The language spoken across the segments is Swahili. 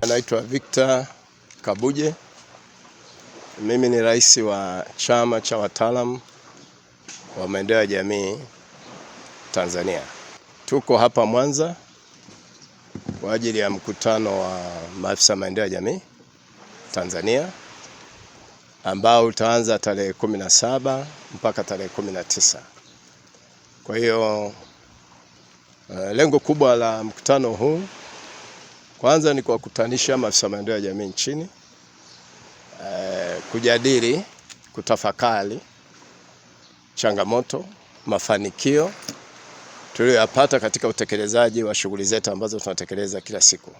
Naitwa Victor Kabuje. Mimi ni rais wa chama cha wataalamu wa maendeleo ya jamii Tanzania. Tuko hapa Mwanza kwa ajili ya mkutano wa maafisa maendeleo ya jamii Tanzania ambao utaanza tarehe 17 mpaka tarehe 19. Kwa hiyo lengo kubwa la mkutano huu kwanza ni kuwakutanisha maafisa maendeleo ya jamii nchini, kujadili, kutafakari changamoto, mafanikio tuliyoyapata katika utekelezaji wa shughuli zetu ambazo tunatekeleza kila siku.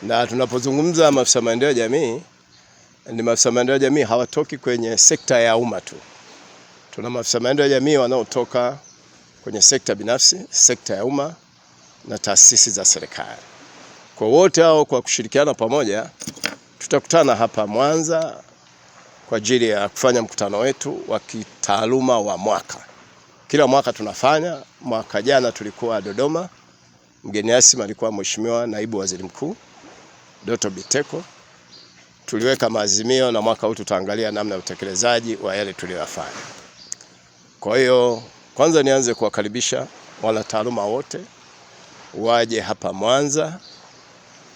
Na tunapozungumza maafisa maendeleo ya jamii, ni maafisa maendeleo ya jamii hawatoki kwenye sekta ya umma tu. Tuna maafisa maendeleo ya jamii wanaotoka kwenye sekta binafsi, sekta ya umma na taasisi za serikali. Kwa wote hao kwa kushirikiana pamoja tutakutana hapa Mwanza kwa ajili ya kufanya mkutano wetu wa kitaaluma wa mwaka. Kila mwaka tunafanya. Mwaka jana tulikuwa Dodoma. Mgeni rasmi alikuwa Mheshimiwa Naibu Waziri Mkuu Doto Biteko. Tuliweka maazimio na mwaka huu tutaangalia namna ya utekelezaji wa yale tuliyofanya. Kwa hiyo kwanza nianze kuwakaribisha wanataaluma wote waje hapa Mwanza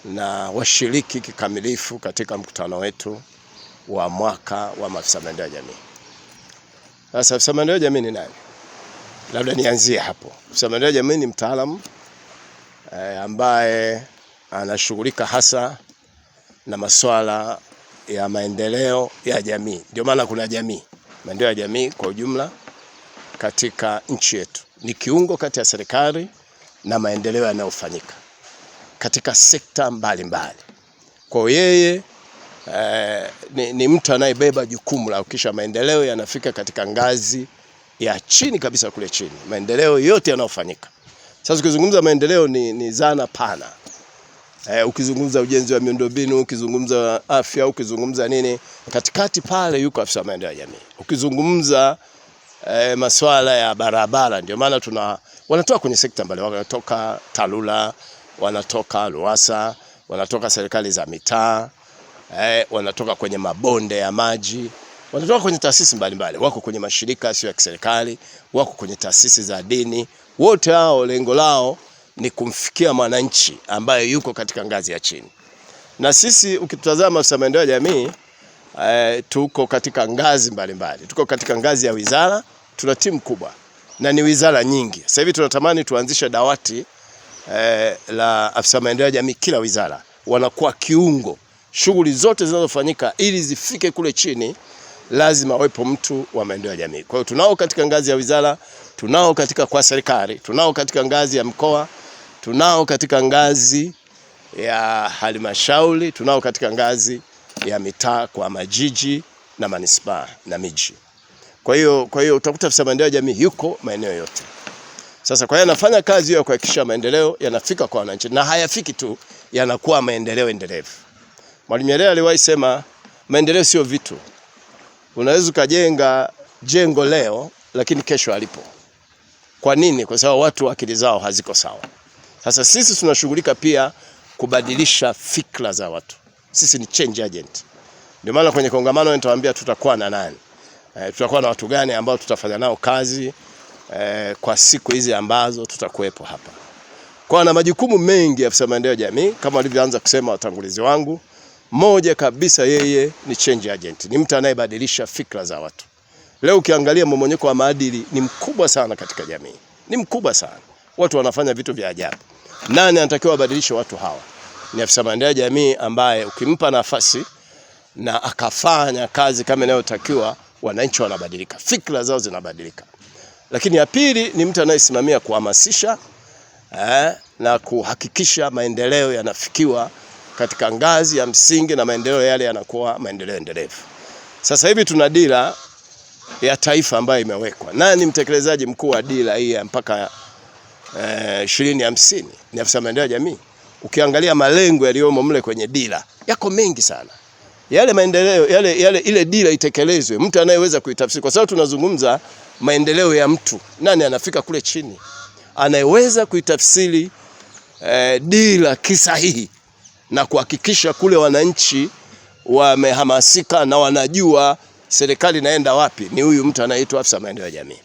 na washiriki kikamilifu katika mkutano wetu wa mwaka wa maafisa maendeleo ya jamii. Sasa afisa maendeleo ya jamii ni nani? Labda nianzie hapo. Afisa maendeleo ya jamii ni mtaalamu ambaye anashughulika hasa na masuala ya maendeleo ya jamii. Ndio maana kuna jamii. Maendeleo ya jamii kwa ujumla katika nchi yetu ni kiungo kati ya serikali na maendeleo yanayofanyika katika sekta mbalimbali. Kwa yeye ni mtu anayebeba jukumu la kisha maendeleo yanafika katika ngazi ya chini kabisa kule chini. Maendeleo yote yanayofanyika. Sasa ukizungumza maendeleo ni zana pana. Ukizungumza ujenzi wa miundombinu, ukizungumza afya, ukizungumza nini, katikati pale yuko afisa maendeleo ya jamii. Ukizungumza masuala ya barabara, ndio maana wanatoka kwenye sekta mbalimbali, wanatoka TARURA, wanatoka RUWASA, wanatoka serikali za mitaa, wanatoka kwenye mabonde ya maji, wanatoka kwenye taasisi mbalimbali, wako kwenye mashirika sio ya kiserikali, wako kwenye taasisi za dini. Wote hao lengo lao ni kumfikia mwananchi ambaye yuko katika ngazi ya chini. Na sisi ukitazama afisa maendeleo ya jamii tuko katika ngazi mbalimbali. Tuko katika ngazi ya wizara, tuna timu kubwa na ni wizara nyingi. Sasa hivi tunatamani tuanzishe dawati la afisa maendeleo ya jamii kila wizara. Wanakuwa kiungo. Shughuli zote zinazofanyika ili zifike kule chini lazima wepo mtu wa maendeleo ya jamii. Kwa hiyo tunao katika ngazi ya wizara, tunao katika kwa serikali, tunao katika ngazi ya mkoa, tunao katika ngazi ya halmashauri, tunao katika ngazi ya mitaa kwa majiji na manispaa na miji. Kwa hiyo utakuta afisa maendeleo ya jamii yuko maeneo yote. Sasa kwa hiyo anafanya kazi hiyo ya kuhakikisha maendeleo yanafika kwa wananchi, na hayafiki tu, yanakuwa maendeleo endelevu. Mwalimu Nyerere aliwahi sema maendeleo sio vitu. Unaweza kujenga jengo leo lakini kesho halipo. Kwa nini? Kwa sababu watu akili zao haziko sawa. Sasa sisi tunashughulika pia kubadilisha fikra za watu. Sisi ni change agent. Ndio maana kwenye kongamano nitawaambia tutakuwa na nani. Tutakuwa na watu gani ambao tutafanya nao kazi kwa siku hizi ambazo tutakuwepo hapa. Kwa na majukumu mengi afisa maendeleo ya jamii kama walivyoanza kusema watangulizi wangu. Moja kabisa yeye ni change agent. Ni mtu anayebadilisha fikra za watu. Leo ukiangalia mmomonyoko wa maadili ni mkubwa sana katika jamii. Ni mkubwa sana. Watu wanafanya vitu vya ajabu. Nani anatakiwa abadilishe watu hawa? Ni afisa maendeleo ya jamii ambaye ukimpa nafasi na akafanya kazi kama inayotakiwa, wananchi wanabadilika. Fikra zao zinabadilika. Lakini ya pili ni mtu anayesimamia kuhamasisha na kuhakikisha maendeleo yanafikiwa katika ngazi ya msingi na maendeleo yale yanakuwa maendeleo endelevu. Sasa hivi tuna dira ya taifa ambayo imewekwa. Nani mtekelezaji mkuu wa dira hii mpaka 2050? Ni afisa maendeleo ya jamii. Ukiangalia malengo yaliyomo mle kwenye dira yako mengi sana. Yale maendeleo ile dira itekelezwe, mtu anayeweza kuitafsiri, kwa sababu tunazungumza maendeleo ya mtu. Nani anafika kule chini? Anayeweza kuitafsiri dira kisahihi na kuhakikisha kule wananchi wamehamasika na wanajua serikali inaenda wapi, ni huyu mtu anaitwa afisa maendeleo ya jamii.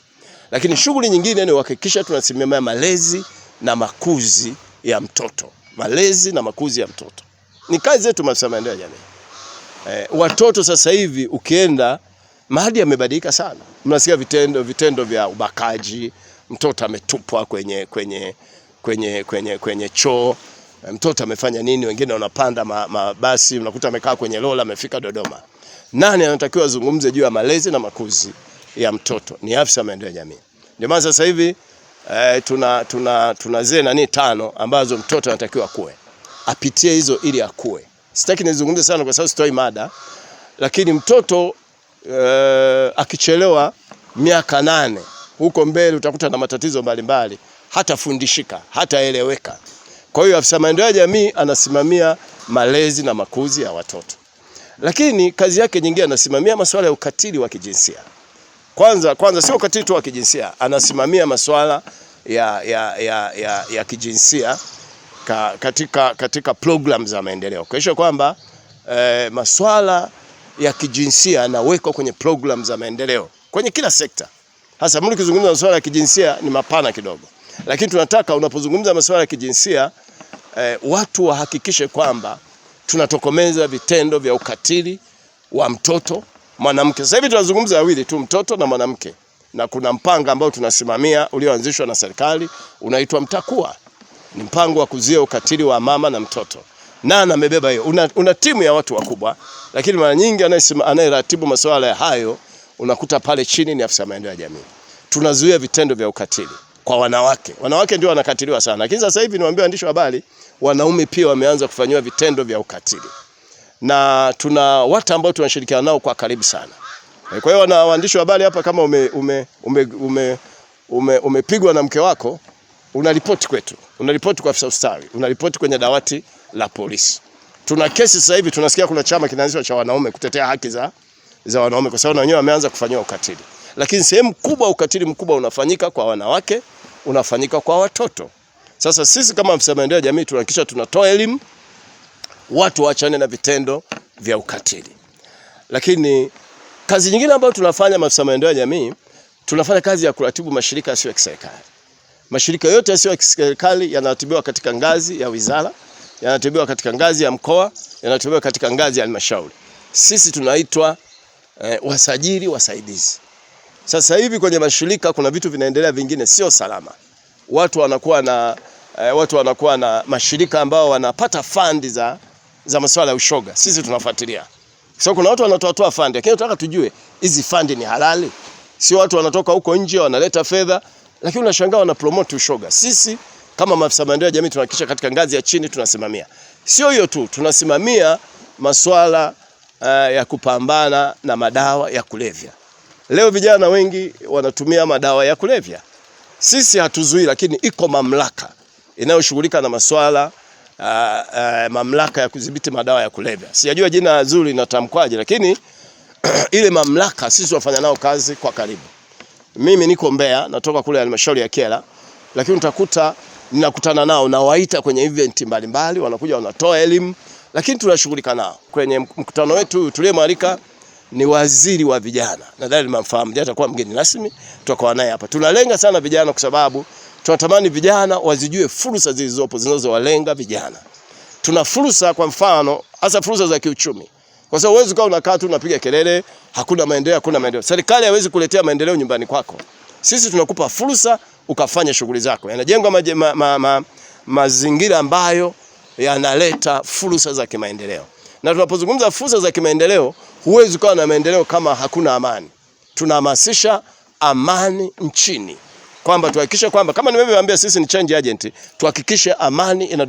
Lakini shughuli nyingine ni kuhakikisha tunasimamia malezi na makuzi ya mtoto. Malezi na makuzi ya mtoto ni kazi zetu maafisa maendeleo ya jamii. Watoto sasa hivi ukienda mahali yamebadilika sana. Mnasikia vitendo vya ubakaji, mtoto ametupwa kwenye choo, mtoto amefanya nini, wengine wanapanda mabasi, unakuta amekaa kwenye lola amefika Dodoma. Nani anatakiwa azungumze juu ya malezi na makuzi ya mtoto? Ni afisa maendeleo ya jamii. Ndio maana sasa hivi tuna zile nani 5 ambazo mtoto anatakiwa akue. Apitie hizo ili akue. Sitaki nizungumze sana kwa sababu sitoi mada, lakini mtoto akichelewa miaka 8 huko mbele utakuta na matatizo mbalimbali, hatafundishika, hataeleweka. Kwa hiyo afisa maendeleo ya jamii anasimamia malezi na makuzi ya watoto. Lakini kazi yake nyingine anasimamia masuala ya ukatili wa kijinsia. Kwanza sio ukatili tu wa kijinsia, anasimamia masuala ya kijinsia katika program za maendeleo. Kwa hiyo kwamba masuala ya kijinsia yanawekwa kwenye program za maendeleo kwenye kila sekta. Hasa mimi nikizungumza masuala ya kijinsia ni mapana kidogo. Lakini tunataka unapozungumza masuala ya kijinsia watu wahakikishe kwamba tunatokomeza vitendo vya ukatili wa mtoto mwanamke. Sasa hivi tunazungumza wawili tu, mtoto na mwanamke. Na kuna mpango ambao tunasimamia ulioanzishwa na serikali unaitwa Mtakua. Ni mpango wa kuzuia ukatili wa mama na mtoto. Nani amebeba hiyo? Una timu ya watu wakubwa, lakini mara nyingi anayeratibu masuala ya hayo unakuta pale chini ni afisa maendeleo ya jamii. Tunazuia vitendo vya ukatili kwa wanawake. Wanawake ndio wanakatiliwa sana. Lakini sasa hivi niwaambie waandishi wa habari, wanaume pia wameanza kufanywa vitendo vya ukatili. Na tuna watu ambao tunashirikiana nao kwa karibu sana. Kwa hiyo na waandishi wa habari hapa, kama umepigwa na mke wako, unaripoti kwetu. Unaripoti kwa afisa ustawi, unaripoti kwenye dawati la polisi. Tuna kesi sasa hivi tunasikia kuna chama kinaanzishwa cha wanaume kutetea haki za wanaume kwa sababu wenyewe wameanza kufanywa ukatili. Lakini sehemu kubwa ukatili mkubwa unafanyika kwa wanawake, unafanyika kwa watoto. Sasa sisi kama afisa maendeleo ya jamii tunahakikisha tunatoa elimu, watu waachane na vitendo vya ukatili. Lakini kazi nyingine ambayo tunafanya maafisa maendeleo ya jamii, tunafanya kazi ya kuratibu mashirika yasiyo ya kiserikali. Mashirika yote yasiyo ya kiserikali yanaratibiwa katika ngazi ya wizara, yanaratibiwa katika ngazi ya mkoa, yanaratibiwa katika ngazi ya halmashauri. Sisi tunaitwa wasajili wasaidizi. Sasa hivi kwenye mashirika kuna vitu vinaendelea vingine sio salama. Watu wanakuwa na mashirika ambao wanapata fund za masuala ya ushoga. Sisi tunafuatilia. So kuna watu wanatoa fund, lakini tunataka tujue hizi fund ni halali. Sio watu wanatoka huko nje wanaleta fedha, lakini unashangaa wana promote ushoga. Sisi kama maafisa maendeleo ya jamii tunahakikisha katika ngazi ya chini tunasimamia. Sio hiyo tu, tunasimamia masuala ya kupambana na madawa ya kulevya. Leo vijana wengi wanatumia madawa ya kulevya. Sisi hatuzuii, lakini iko mamlaka inayoshughulika na masuala mamlaka ya kudhibiti madawa ya kulevya. Sijajua jina zuri linatamkwaje, lakini ile mamlaka sisi tunafanya nao kazi kwa karibu. Mimi niko Mbeya, natoka kule halmashauri ya Kyela, lakini utakuta ninakutana nao na waita kwenye event mbalimbali, wanakuja wanatoa elimu, lakini tunashughulika nao. Kwenye mkutano wetu tuliyemwalika ni waziri wa vijana. Nadhani mnafahamu, ndiye atakuwa mgeni rasmi, tutakuwa naye hapa. Tunalenga sana vijana kwa sababu tunatamani vijana wazijue fursa zilizopo zinazowalenga vijana. Tuna fursa, kwa mfano, hasa fursa za kiuchumi. Kwa sababu huwezi kuwa unakaa tu unapiga kelele, hakuna maendeleo. Serikali haiwezi kuletea maendeleo nyumbani kwako. Sisi tunakupa fursa ukafanya shughuli zako. Yanajengwa mazingira ambayo yanaleta fursa za kimaendeleo. Na tunapozungumza fursa za kimaendeleo, huwezi kuwa na maendeleo kama hakuna amani. Tunahamasisha amani nchini. Kwamba tuhakikishe kwamba kama nimekuambia sisi ni change agent, tuhakikishe amani inadumu.